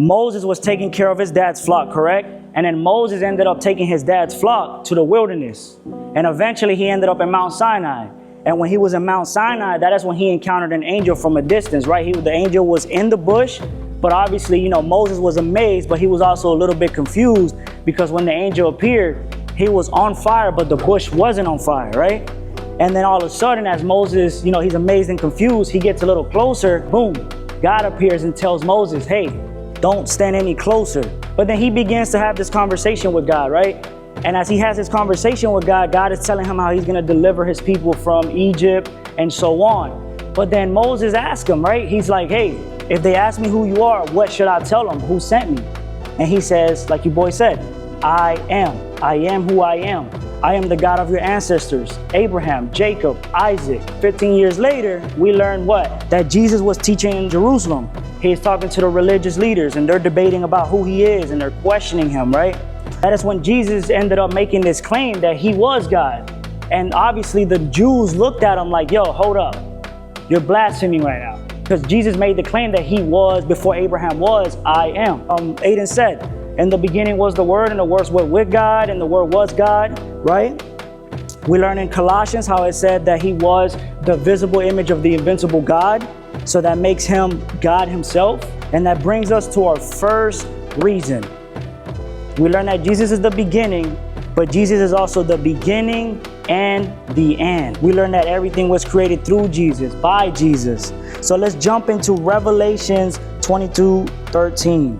Moses was taking care of his dad's flock, correct? And then Moses ended up taking his dad's flock to the wilderness. And eventually he ended up in Mount Sinai. And when he was in Mount Sinai, that is when he encountered an angel from a distance, right? The angel was in the bush, but obviously, Moses was amazed, but he was also a little bit confused because when the angel appeared, he was on fire, but the bush wasn't on fire, right? And then all of a sudden, as Moses, he's amazed and confused, he gets a little closer, boom, God appears and tells Moses, hey, don't stand any closer. But then he begins to have this conversation with God, right? And as he has this conversation with God, God is telling him how he's going to deliver his people from Egypt and so on. But then Moses asks him, right? He's like, hey, if they ask me who you are, what should I tell them? Who sent me? And he says, like your boy said, I am who I am. I am the God of your ancestors, Abraham, Jacob, Isaac. 15 years later, we learn what? That Jesus was teaching in Jerusalem. He's talking to the religious leaders and they're debating about who he is and they're questioning him, right? That is when Jesus ended up making this claim that he was God. And obviously the Jews looked at him like, yo, hold up. You're blaspheming right now. Because Jesus made the claim that he was, before Abraham was, I am. Aiden said, in the beginning was the Word, and the Word was with God, and the Word was God, right? We learn in Colossians how it said that he was the visible image of the invincible God. So that makes him God himself. And that brings us to our first reason. We learn that Jesus is the beginning, but Jesus is also the beginning and the end. We learn that everything was created through Jesus, by Jesus. So let's jump into Revelations 22:13.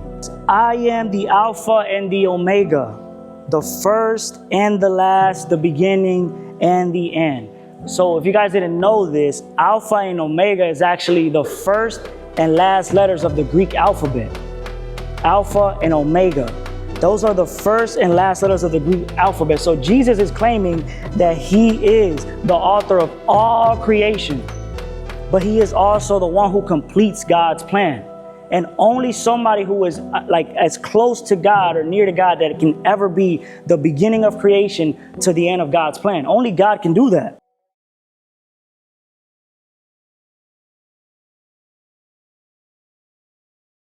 I am the Alpha and the Omega, the first and the last, the beginning and the end. So if you guys didn't know this, Alpha and Omega is actually the first and last letters of the Greek alphabet. Alpha and Omega. Those are the first and last letters of the Greek alphabet. So Jesus is claiming that he is the author of all creation, but he is also the one who completes God's plan. And only somebody who is as close to God or near to God that can ever be the beginning of creation to the end of God's plan. Only God can do that.